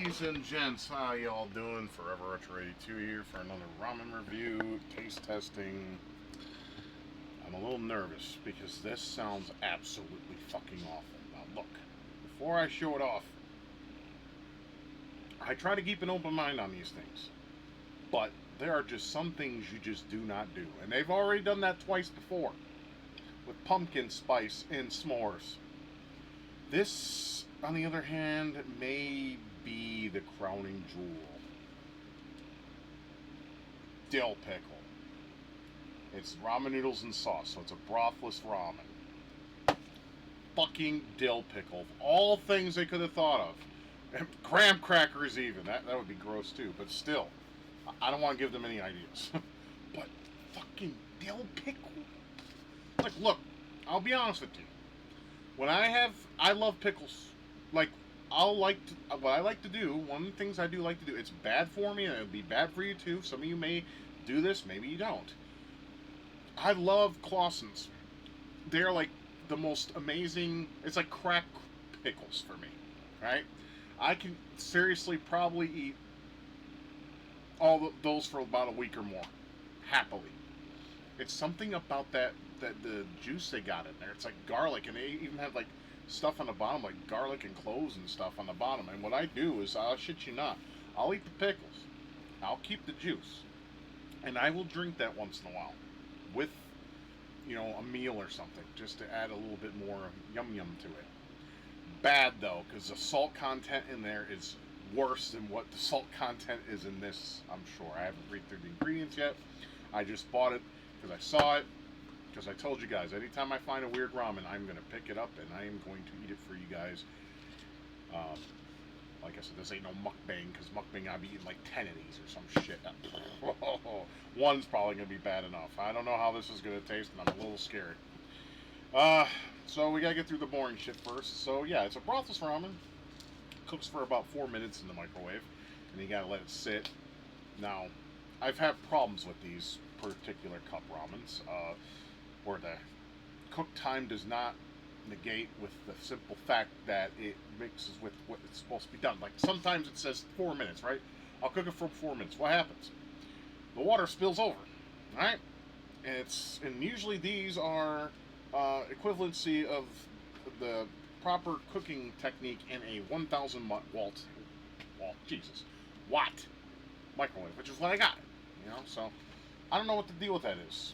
Ladies and gents, how y'all doing? Forever Retro 82 here for another ramen review, taste testing. I'm a little nervous because this sounds absolutely fucking awful. Now look, before I show it off, I try to keep an open mind on these things. But there are just some things you just do not do. And they've already done that twice before. With pumpkin spice in s'mores. This, on the other hand, may be the crowning jewel. Dill Pickle. It's ramen noodles and sauce, so it's a brothless ramen. Fucking Dill Pickle. All things they could have thought of. And graham crackers even. That would be gross too, but still. I don't want to give them any ideas. But fucking Dill Pickle? Like, look, I'll be honest with you. I love pickles. Like, what I like to do, one of the things I do like to do, it's bad for me, and it'll be bad for you too. Some of you may do this, maybe you don't. I love Clausen's. They're like the most amazing, it's like crack pickles for me, right? I can seriously probably eat those for about a week or more, happily. It's something about that the juice they got in there. It's like garlic, and they even have like stuff on the bottom, like garlic and cloves and stuff on the bottom. And what I do is, I'll shit you not, I'll eat the pickles, I'll keep the juice, and I will drink that once in a while with, a meal or something, just to add a little bit more yum yum to it. Bad though, because the salt content in there is worse than what the salt content is in this, I'm sure. I haven't read through the ingredients yet. I just bought it because I saw it. Because I told you guys, anytime I find a weird ramen, I'm going to pick it up and I am going to eat it for you guys. Like I said, this ain't no mukbang, because mukbang, I'll be eating like 10 of these or some shit. One's probably going to be bad enough. I don't know how this is going to taste, and I'm a little scared. So we got to get through the boring shit first. So yeah, it's a brothless ramen. Cooks for about 4 minutes in the microwave, and you got to let it sit. Now, I've had problems with these particular cup ramens, where the cook time does not negate with the simple fact that it mixes with what it's supposed to be done. Like, sometimes it says 4 minutes, right? I'll cook it for 4 minutes. What happens? The water spills over, right? And usually these are equivalency of the proper cooking technique in a 1,000 watt microwave, which is what I got. So I don't know what the deal with that is.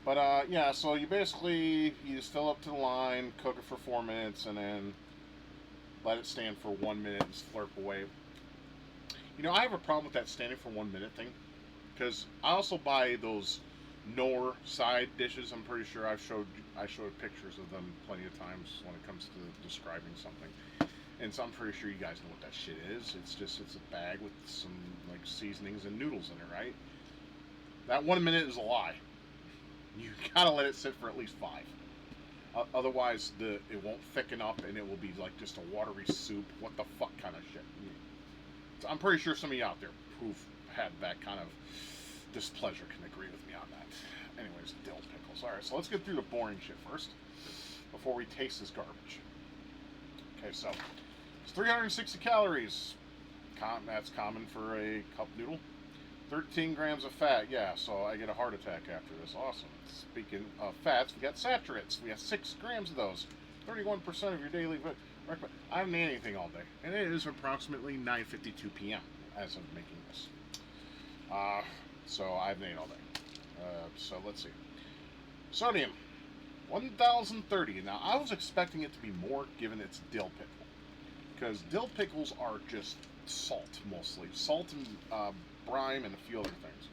But, yeah, so you just fill up to the line, cook it for 4 minutes, and then let it stand for 1 minute and slurp away. I have a problem with that standing for 1 minute thing, because I also buy those Knorr side dishes. I'm pretty sure I showed pictures of them plenty of times when it comes to describing something. And so I'm pretty sure you guys know what that shit is. It's a bag with some, like, seasonings and noodles in it, right? That 1 minute is a lie. You gotta let it sit for at least 5. Otherwise, it won't thicken up, and it will be like just a watery soup. What the fuck kind of shit? So I'm pretty sure some of you out there who've had that kind of displeasure can agree with me on that. Anyways, dill pickles. Alright, so let's get through the boring shit first before we taste this garbage. Okay, so it's 360 calories. That's common for a cup noodle. 13 grams of fat, yeah, so I get a heart attack after this. Awesome. Speaking of fats, we got saturates. We got 6 grams of those. 31% of your daily... I haven't eaten anything all day. And it is approximately 9:52 p.m. as of making this. So I haven't eaten all day. So let's see. Sodium, 1,030. Now, I was expecting it to be more, given it's dill pickle. Because dill pickles are just salt, mostly. Salt and brine and a few other things.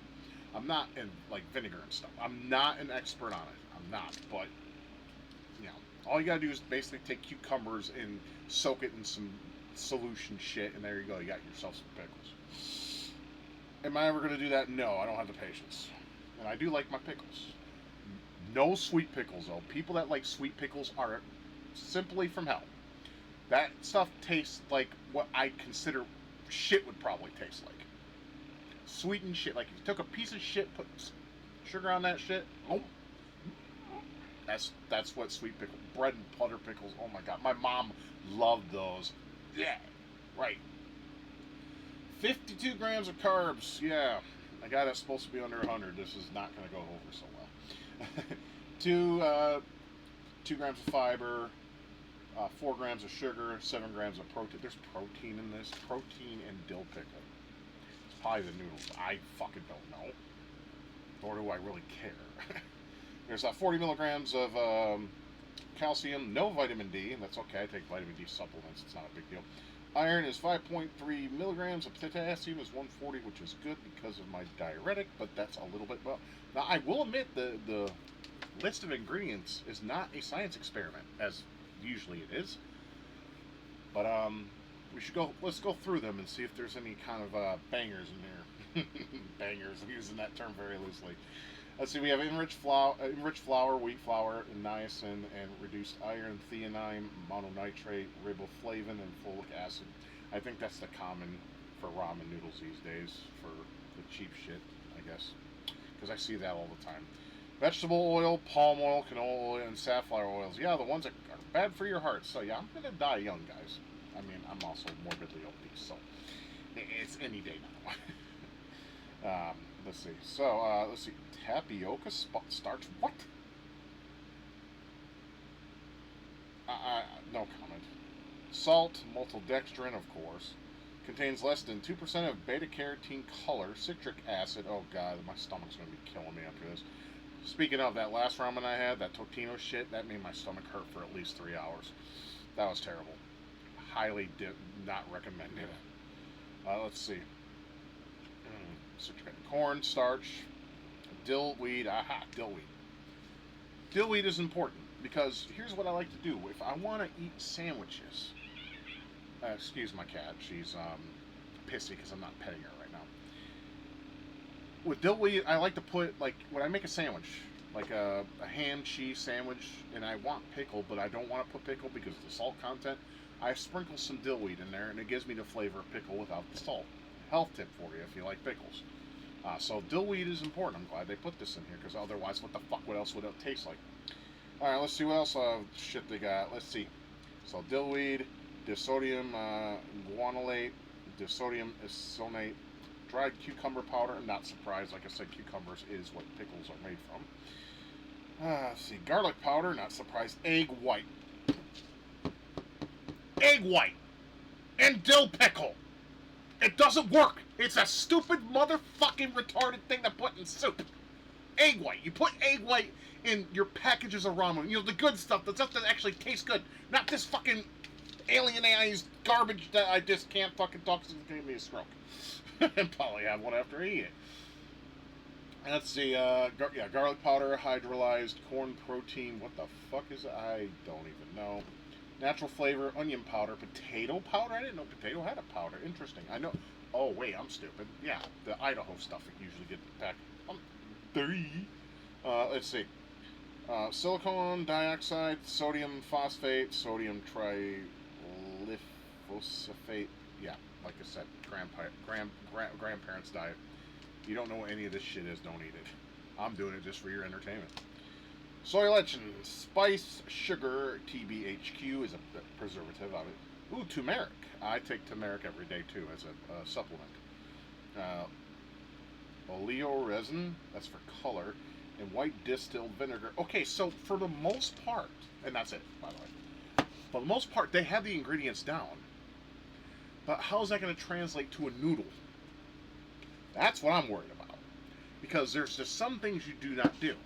I'm not in, like, vinegar and stuff. I'm not an expert on it. I'm not, but all you gotta do is basically take cucumbers and soak it in some solution shit, and there you go. You got yourself some pickles. Am I ever gonna do that? No, I don't have the patience. And I do like my pickles. No sweet pickles, though. People that like sweet pickles are simply from hell. That stuff tastes like what I consider shit would probably taste like. Sweetened shit. Like, if you took a piece of shit, put sugar on that shit, that's what sweet bread and butter pickles, oh my god. My mom loved those. Yeah, right. 52 grams of carbs. Yeah, a guy that's supposed to be under 100. This is not going to go over so well. Two grams of fiber, 4 grams of sugar, 7 grams of protein. There's protein in this. Protein and dill pickle. It's probably the noodles. I fucking don't know. Nor do I really care. There's 40 milligrams of calcium, no vitamin D. That's okay. I take vitamin D supplements. It's not a big deal. Iron is 5.3 milligrams. Of potassium is 140, which is good because of my diuretic, but that's a little bit. Well, now I will admit the list of ingredients is not a science experiment, as usually it is. But we should go. Let's go through them and see if there's any kind of bangers in there. Bangers. I'm using that term very loosely. Let's see. We have enriched flour, wheat flour, and niacin, and reduced iron, theanine, mononitrate, riboflavin, and folic acid. I think that's the common for ramen noodles these days for the cheap shit, I guess, because I see that all the time. Vegetable oil, palm oil, canola oil, and safflower oils. Yeah, the ones that are bad for your heart. So yeah, I'm gonna die young, guys. I mean, I'm also morbidly obese, so it's any day now. Let's see. So let's see. Tapioca starch. What? No comment. Salt, maltodextrin, of course. Contains less than 2% of beta-carotene color, citric acid. Oh god, my stomach's gonna be killing me after this. Speaking of, that last ramen I had, that Totino shit, that made my stomach hurt for at least 3 hours. That was terrible. Highly not recommended. Let's see. Citric corn starch, dill weed. Aha, dill weed. Dill weed is important because here's what I like to do. If I want to eat sandwiches, excuse my cat. She's pissy because I'm not petting her right now. With dill weed, I like to put, like, when I make a sandwich, like a ham cheese sandwich, and I want pickle, but I don't want to put pickle because of the salt content, I sprinkle some dill weed in there, and it gives me the flavor of pickle without the salt. Health tip for you if you like pickles. So dill weed is important. I'm glad they put this in here, because otherwise, what the fuck, what else would it taste like? Alright, let's see what else shit they got. Let's see. So dill weed, disodium guanylate, disodium isonate, dried cucumber powder. I'm not surprised. Like I said, cucumbers is what pickles are made from. Let's see. Garlic powder. Not surprised. Egg white. Egg white. And dill pickle. It doesn't work. It's a stupid motherfucking retarded thing to put in soup. Egg white. You put egg white in your packages of ramen. You know, the good stuff. The stuff that actually tastes good. Not this fucking alienized garbage that I just can't fucking talk to. It's going to give me a stroke. And probably have one after I eat it. Let's see. Garlic powder, hydrolyzed corn protein. What the fuck is it? I don't even know. Natural flavor, onion powder, potato powder. I didn't know potato had a powder. Interesting. I know. Oh wait, I'm stupid. Yeah, the Idaho stuff that usually get packed. Let's see. Silicon dioxide, sodium phosphate, sodium triglyphosate. Yeah, like I said, grandparents' diet. You don't know what any of this shit is, don't eat it. I'm doing it just for your entertainment. Soy lecithin, spice, sugar, TBHQ is a preservative of it. Ooh, turmeric. I take turmeric every day too as a supplement. Oleoresin, that's for color, and white distilled vinegar. Okay, so for the most part, and that's it, by the way. For the most part, they have the ingredients down. But how is that going to translate to a noodle? That's what I'm worried about. Because there's just some things you do not do.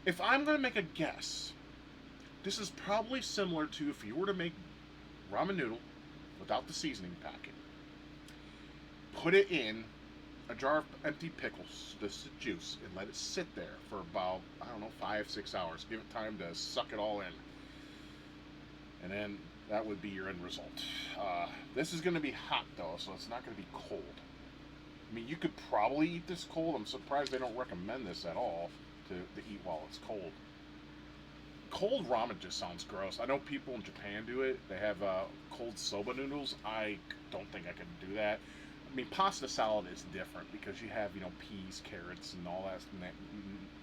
If I'm going to make a guess, this is probably similar to if you were to make ramen noodle without the seasoning packet. Put it in a jar of empty pickles, this juice, and let it sit there for about, 5-6 hours. Give it time to suck it all in. And then that would be your end result. This is going to be hot, though, so it's not going to be cold. I mean, you could probably eat this cold. I'm surprised they don't recommend this at all to eat while it's cold. Cold ramen just sounds gross. I know people in Japan do it. They have cold soba noodles. I don't think I could do that. I mean, pasta salad is different because you have, peas, carrots, and all that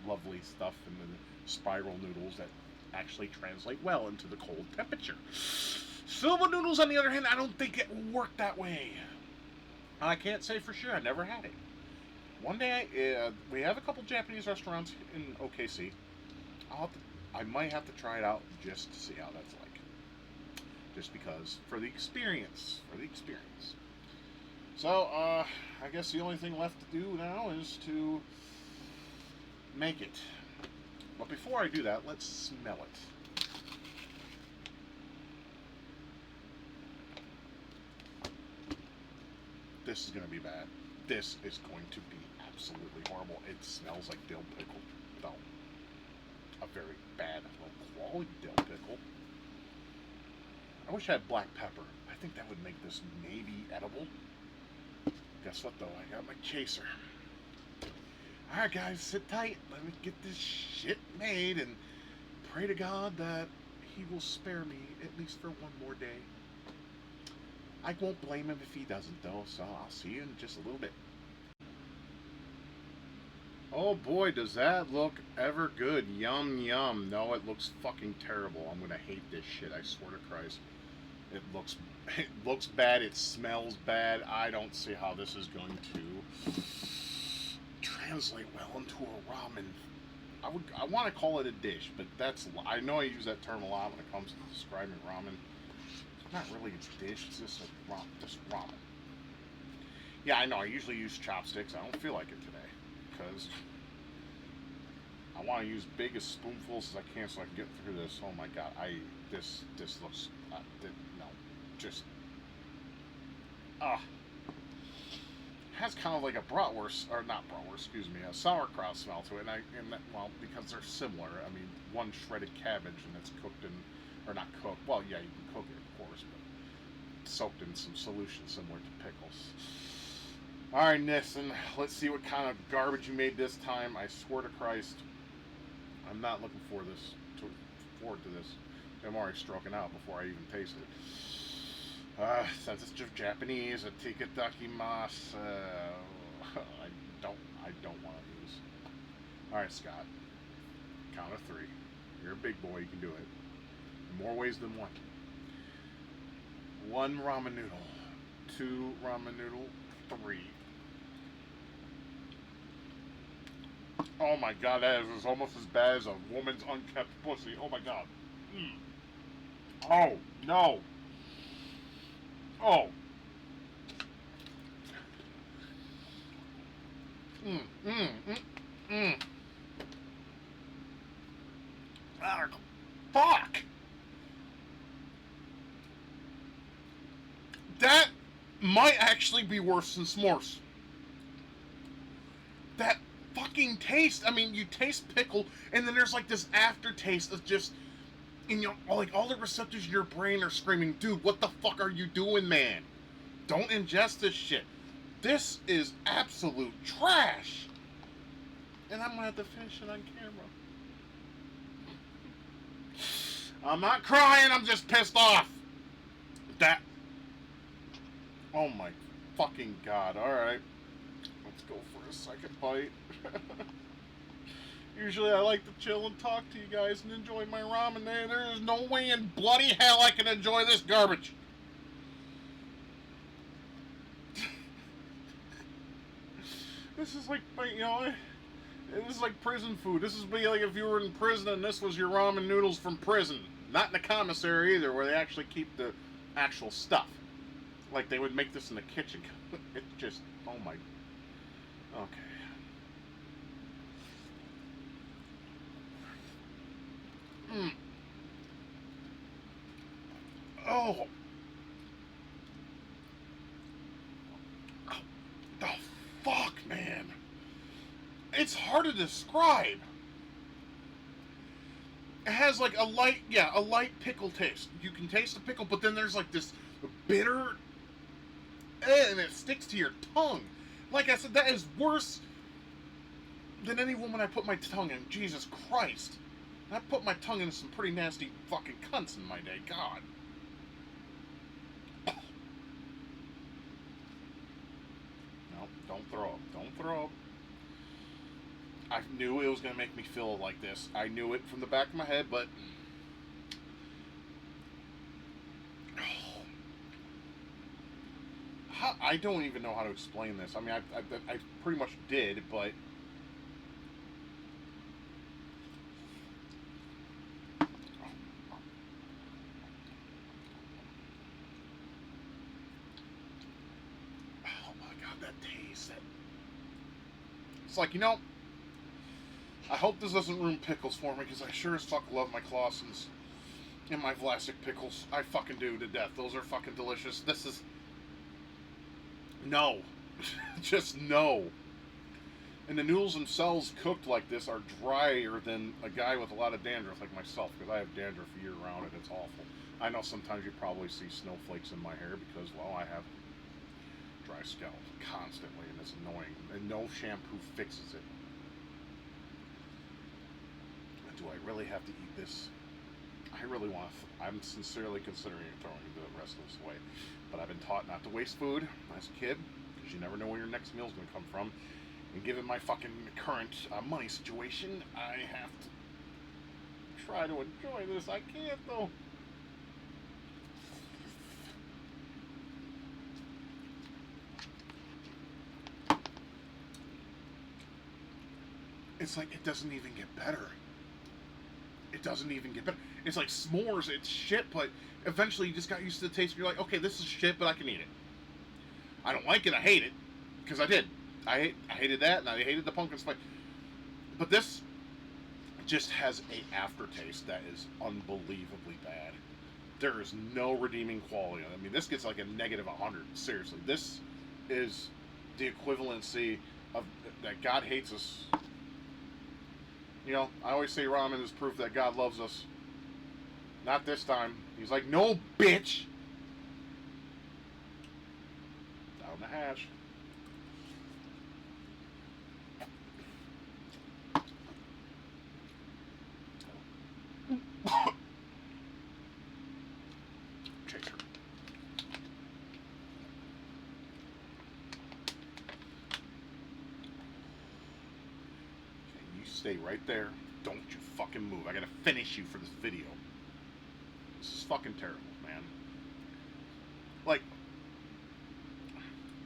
lovely stuff in the spiral noodles that actually translate well into the cold temperature. Soba noodles, on the other hand, I don't think it will work that way. I can't say for sure. I never had it. One day, we have a couple Japanese restaurants in OKC. I might have to try it out just to see how that's like. Just because, for the experience. For the experience. So, I guess the only thing left to do now is to make it. But before I do that, let's smell it. This is going to be bad. This is going to be absolutely horrible. It smells like dill pickle, though. A very bad, low quality dill pickle. I wish I had black pepper. I think that would make this maybe edible. Guess what, though? I got my chaser. Alright, guys, sit tight. Let me get this shit made and pray to God that He will spare me at least for one more day. I won't blame Him if He doesn't, though, so I'll see you in just a little bit. Oh boy, does that look ever good. Yum, yum. No, it looks fucking terrible. I'm gonna hate this shit, I swear to Christ. It looks bad, it smells bad. I don't see how this is going to translate well into a ramen. I want to call it a dish, but I know I use that term a lot when it comes to describing ramen. It's not really a dish, it's just ramen. Yeah, I know, I usually use chopsticks. I don't feel like it today, because I want to use big as spoonfuls as I can so I can get through this. Oh my god, this looks, no, just, has kind of like a bratwurst, or not bratwurst, excuse me, a sauerkraut smell to it, well, because they're similar. I mean, one shredded cabbage and it's cooked in, or not cooked, well, yeah, you can cook it, of course, but soaked in some solution similar to pickles. Alright, Nissin, let's see what kind of garbage you made this time. I swear to Christ, I'm not looking forward to this. I'm already stroking out before I even taste it. Since it's just Japanese, a tikadakimasu. I don't want to lose. Alright, Scott. Count of 3. You're a big boy, you can do it. In more ways than one. 1 ramen noodle. 2 ramen noodle. 3. Oh my god, that is almost as bad as a woman's unkept pussy. Oh my god. Oh, no. Oh. Ah, fuck. That might actually be worse than s'mores. That fucking taste. I mean, you taste pickle, and then there's like this aftertaste of just, and you know, like all the receptors in your brain are screaming, dude, what the fuck are you doing, man? Don't ingest this shit. This is absolute trash. And I'm gonna have to finish it on camera. I'm not crying, I'm just pissed off. That. Oh my fucking god. Alright. Let's go for a second bite. Usually I like to chill and talk to you guys and enjoy my ramen. There is no way in bloody hell I can enjoy this garbage. This is like, you know, this is like prison food. This would be like if you were in prison and this was your ramen noodles from prison. Not in the commissary either, where they actually keep the actual stuff. Like they would make this in the kitchen. It's just, oh my. Okay. Oh. The fuck, man. It's hard to describe. It has like a light pickle taste. You can taste the pickle, but then there's like this bitter, and it sticks to your tongue. Like I said, that is worse than any woman I put my tongue in. Jesus Christ. I put my tongue into some pretty nasty fucking cunts in my day. God. No, don't throw up. Don't throw up. I knew it was going to make me feel like this. I knew it from the back of my head, but... I don't even know how to explain this. I mean, I pretty much did, but oh my god, that taste! It's like, you know, I hope this doesn't ruin pickles for me, because I sure as fuck love my Claussens and my Vlasic pickles. I fucking do to death. Those are fucking delicious. This is no, just no. And the noodles themselves cooked like this are drier than a guy with a lot of dandruff like myself, because I have dandruff year round and it's awful. I know sometimes you probably see snowflakes in my hair because, well, I have dry scalp constantly and it's annoying. And no shampoo fixes it. But do I really have to eat this? I really want to. I'm sincerely considering throwing the rest of this away. But I've been taught not to waste food as a kid, because you never know where your next meal is going to come from. And given my fucking current money situation, I have to try to enjoy this. I can't, though. It's like it doesn't even get better. It doesn't even get better. It's like s'mores. It's shit, but eventually you just got used to the taste. You're like, okay, this is shit, but I can eat it. I don't like it. I hate it, because I did. I hated that, and I hated the pumpkin spice. But this just has a aftertaste that is unbelievably bad. There is no redeeming quality. I mean, this gets like a negative 100. Seriously, this is the equivalency of that God hates us. You know, I always say ramen is proof that God loves us. Not this time. He's like, no, bitch. Down the hash. Chaser. Stay right there. Don't you fucking move. I gotta finish you for this video. This is fucking terrible, man. Like,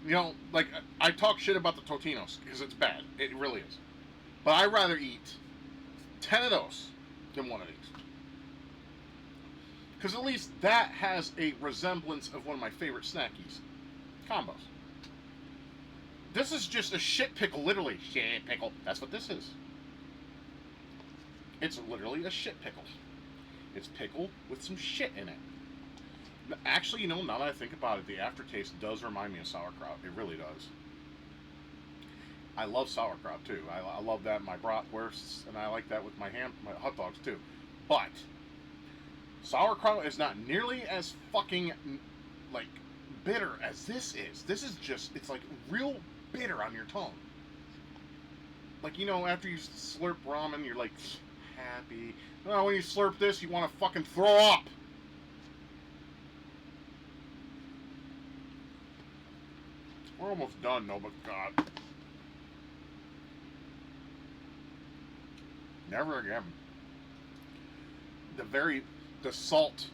you know, like, I talk shit about the Totinos, because it's bad. It really is. But I'd rather eat 10 of those than one of these. Because at least that has a resemblance of one of my favorite snackies. Combos. This is just a shit pickle, literally. Shit pickle. That's what this is. It's literally a shit pickle. It's pickle with some shit in it. Actually, you know, now that I think about it, the aftertaste does remind me of sauerkraut. It really does. I love sauerkraut, too. I love that in my bratwursts, and I like that with my hot dogs, too. But sauerkraut is not nearly as fucking, like, bitter as this is. This is just, it's like real bitter on your tongue. Like, you know, after you slurp ramen, you're like happy. Well, when you slurp this, you want to fucking throw up. We're almost done, no, but God. Never again. The salt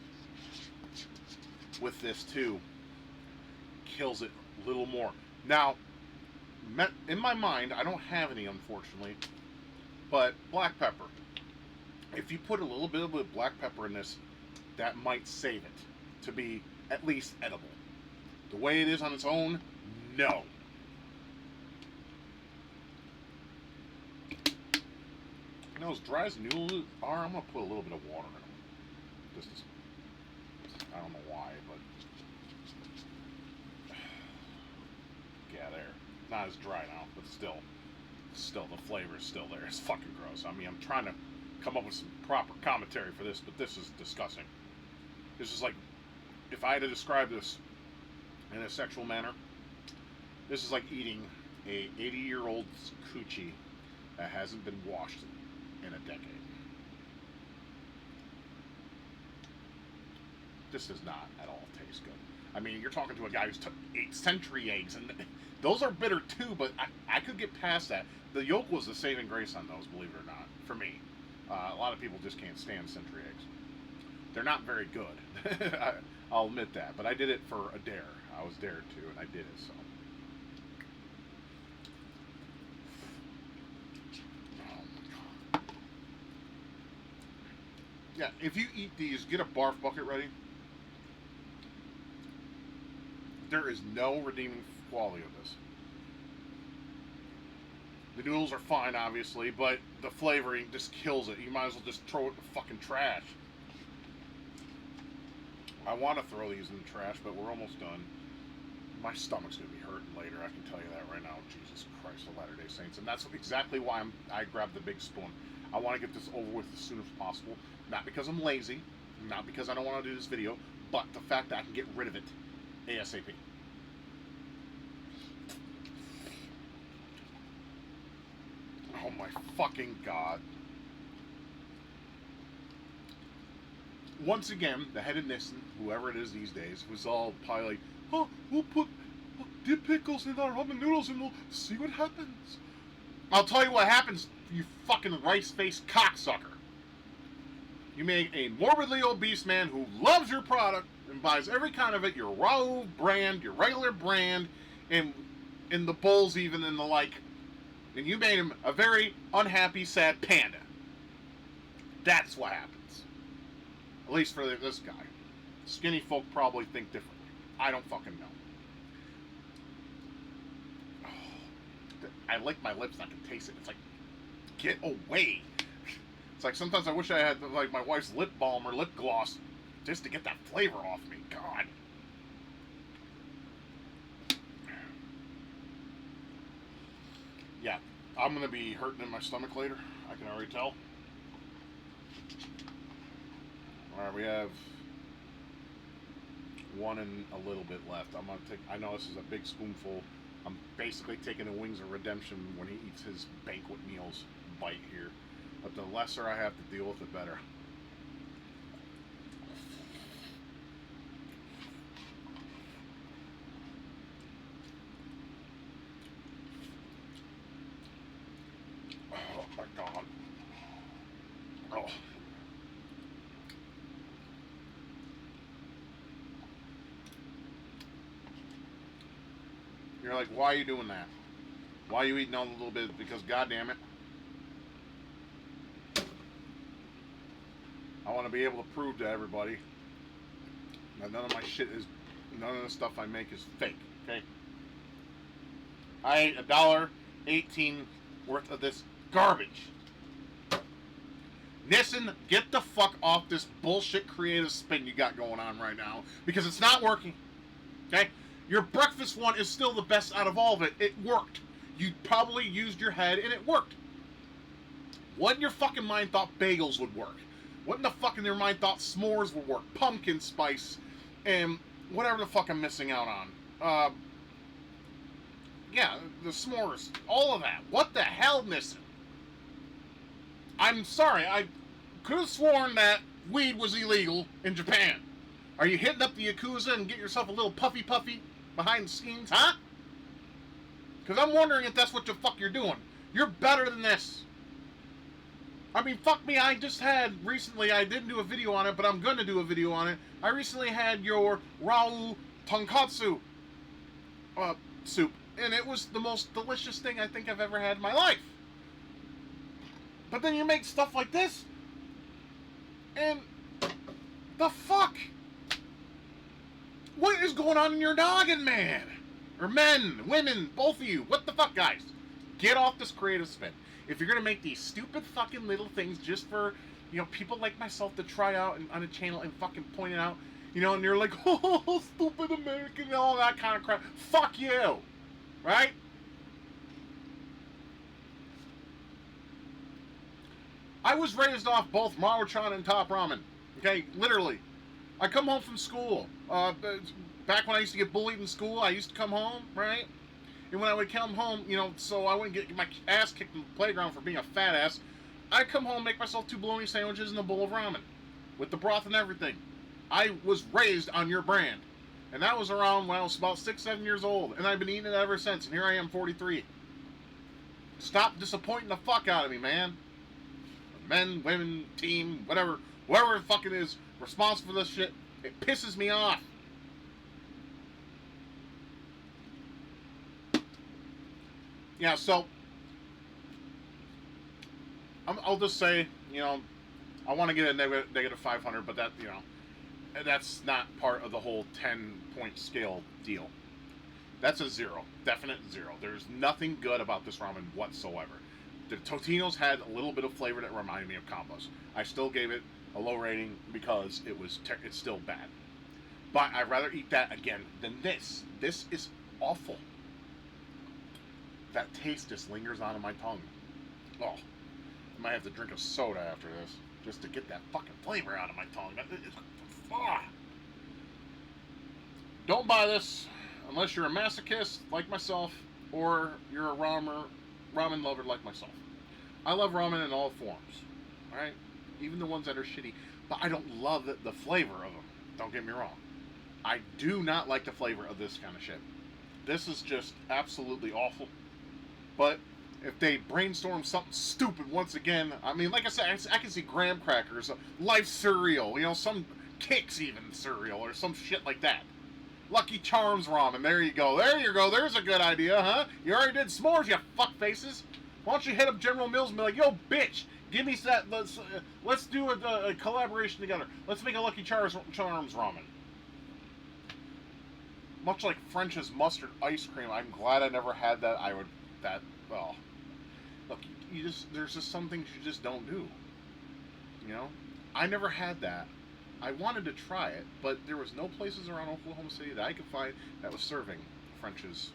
with this, too, kills it a little more. Now, in my mind, I don't have any, unfortunately, but black pepper. If you put a little bit of black pepper in this, that might save it to be at least edible. The way it is on its own, no. You know, as dry as noodles are, I'm going to put a little bit of water in them. Just, I don't know why, but yeah, there. Not as dry now, but still the flavor is still there. It's fucking gross. I mean, I'm trying to come up with some proper commentary for this, but this is disgusting. This is like, if I had to describe this in a sexual manner, this is like eating a 80-year-old's coochie that hasn't been washed in a decade. This does not at all taste good. I mean, you're talking to a guy who's ate century eggs, and those are bitter too, but I could get past that. The yolk was the saving grace on those, believe it or not, for me. A lot of people just can't stand century eggs. They're not very good. I'll admit that. But I did it for a dare. I was dared to, and I did it, so. Yeah, if you eat these, get a barf bucket ready. There is no redeeming quality of this. The noodles are fine, obviously, but the flavoring just kills it. You might as well just throw it in the fucking trash. I want to throw these in the trash, but we're almost done. My stomach's going to be hurting later, I can tell you that right now. Jesus Christ, the Latter-day Saints. And that's exactly why I grabbed the big spoon. I want to get this over with as soon as possible. Not because I'm lazy, not because I don't want to do this video, but the fact that I can get rid of it ASAP. Oh my fucking God. Once again, the head of Nissin, whoever it is these days, was all probably like, oh, we'll put Dill Pickles in our ramen noodles and we'll see what happens. I'll tell you what happens, you fucking rice-faced cocksucker. You make a morbidly obese man who loves your product and buys every kind of it, your raw brand, your regular brand, and in the bowls even and the like. And you made him a very unhappy, sad panda. That's what happens. At least for this guy. Skinny folk probably think differently. I don't fucking know. Oh, I lick my lips and I can taste it. It's like, get away. It's like sometimes I wish I had like my wife's lip balm or lip gloss just to get that flavor off me. God. Yeah, I'm going to be hurting in my stomach later. I can already tell. Alright, we have one and a little bit left. I'm going to take, I know this is a big spoonful. I'm basically taking the Wings of Redemption when he eats his banquet meals bite here. But the lesser I have to deal with, the better. Oh my God. Oh. You're like, why are you doing that? Why are you eating all a little bit? Because goddamn it, I want to be able to prove to everybody that none of my shit is, none of the stuff I make is fake. Okay. I ate $1.18 worth of this garbage. Nissin, get the fuck off this bullshit creative spin you got going on right now, because it's not working. Okay? Your breakfast one is still the best out of all of it. It worked. You probably used your head and it worked. What in your fucking mind thought bagels would work? What in the fuck in your mind thought s'mores would work? Pumpkin spice and whatever the fuck I'm missing out on. Yeah, the s'mores. All of that. What the hell, Nissin? I'm sorry, I could have sworn that weed was illegal in Japan. Are you hitting up the Yakuza and get yourself a little puffy behind the scenes, huh? Because I'm wondering if that's what the fuck you're doing. You're better than this. I mean, fuck me, I just had, recently, I didn't do a video on it, but I'm gonna do a video on it. I recently had your raw tonkatsu soup, and it was the most delicious thing I think I've ever had in my life. But then you make stuff like this, and the fuck? What is going on in your noggin, man? Or men, women, both of you. What the fuck, guys? Get off this creative spin. If you're gonna make these stupid fucking little things just for, you know, people like myself to try out on a channel and fucking point it out, you know, and you're like, oh, stupid American and all that kind of crap. Fuck you. Right? I was raised off both Maruchan and Top Ramen. Okay? Literally. I come home from school. Back when I used to get bullied in school, I used to come home, right? And when I would come home, you know, so I wouldn't get my ass kicked in the playground for being a fat ass, I'd come home, make myself 2 bologna sandwiches and a bowl of ramen. With the broth and everything. I was raised on your brand. And that was around when I was about 6, 7 years old. And I've been eating it ever since. And here I am, 43. Stop disappointing the fuck out of me, man. Men, women, team, whatever. Whoever the fuck it is responsible for this shit. It pisses me off. Yeah, so I'll just say, you know, I want to get a negative 500, but that, you know, that's not part of the whole 10-point scale deal. That's a 0. Definite 0. There's nothing good about this ramen whatsoever. The Totino's had a little bit of flavor that reminded me of combos. I still gave it a low rating because it's still bad. But I'd rather eat that again than this. This is awful. That taste just lingers on my tongue. Oh, I might have to drink a soda after this just to get that fucking flavor out of my tongue. Don't buy this unless you're a masochist like myself or you're a ramen lover like myself. I love ramen in all forms, alright? Even the ones that are shitty. But I don't love the flavor of them. Don't get me wrong. I do not like the flavor of this kind of shit. This is just absolutely awful. But if they brainstorm something stupid once again, I mean, like I said, I can see graham crackers, Life cereal, you know, some Kix even cereal, or some shit like that. Lucky Charms ramen, there you go. There you go, there's a good idea, huh? You already did s'mores, you fuckfaces. Why don't you hit up General Mills and be like, yo, bitch, give me that, let's do a collaboration together. Let's make a Lucky Charms ramen. Much like French's mustard ice cream, I'm glad I never had that. Well, look, there's just some things you just don't do. You know? I never had that. I wanted to try it, but there was no places around Oklahoma City that I could find that was serving French's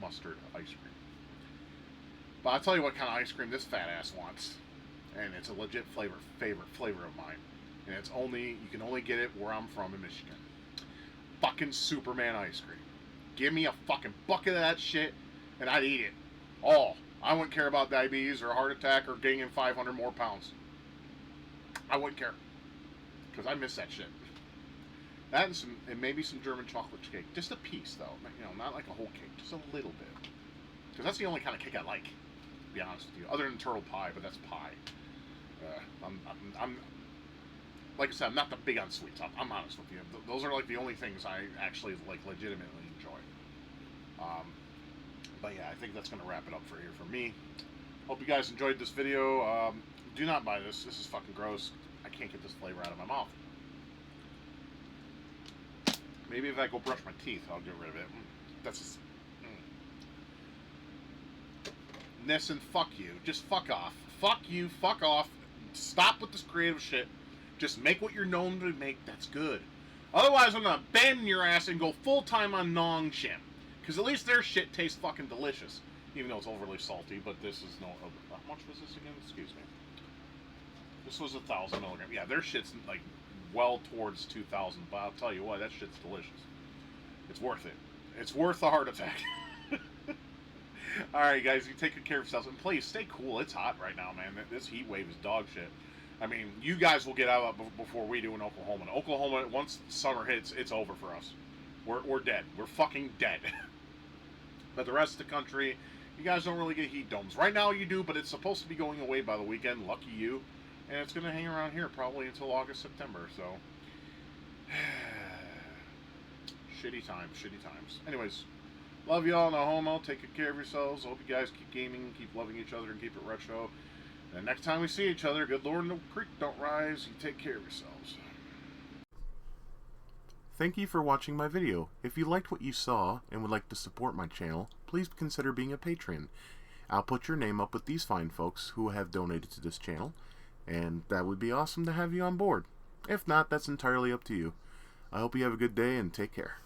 mustard ice cream. But I'll tell you what kind of ice cream this fat ass wants. And it's a legit favorite flavor of mine. And you can only get it where I'm from in Michigan. Fucking Superman ice cream. Give me a fucking bucket of that shit and I'd eat it. All. I wouldn't care about diabetes or a heart attack or gaining 500 more pounds. I wouldn't care. Because I miss that shit. That and maybe some German chocolate cake. Just a piece, though. You know, not like a whole cake. Just a little bit. Because that's the only kind of cake I like. To be honest with you. Other than turtle pie, but that's pie. I'm like I said, I'm not that big on sweets. I'm honest with you. Those are like the only things I actually like legitimately enjoy. But yeah, I think that's going to wrap it up for me. Hope you guys enjoyed this video. Do not buy this. This is fucking gross. I can't get this flavor out of my mouth. Maybe if I go brush my teeth, I'll get rid of it. That's just... Nissin, fuck you. Just fuck off. Fuck you. Fuck off. Stop with this creative shit. Just make what you're known to make. That's good. Otherwise, I'm going to abandon your ass and go full-time on Nong Shim. Because at least their shit tastes fucking delicious. Even though it's overly salty, but this is no... How much was this again? Excuse me. This was 1,000 milligrams. Yeah, their shit's like well towards 2,000, but I'll tell you what, that shit's delicious. It's worth it. It's worth the heart attack. Alright, guys, you take good care of yourselves. And please, stay cool. It's hot right now, man. This heat wave is dog shit. I mean, you guys will get out before we do in Oklahoma. In Oklahoma, once summer hits, it's over for us. We're dead. We're fucking dead. But the rest of the country, you guys don't really get heat domes. Right now you do, but it's supposed to be going away by the weekend. Lucky you. And it's going to hang around here probably until August, September. So, shitty times. Anyways, love y'all. No homo. Take good care of yourselves. Hope you guys keep gaming, keep loving each other, and keep it retro. And next time we see each other, good Lord, no creek don't rise. You take care of yourselves. Thank you for watching my video. If you liked what you saw and would like to support my channel, please consider being a patron. I'll put your name up with these fine folks who have donated to this channel, and that would be awesome to have you on board. If not, that's entirely up to you. I hope you have a good day and take care.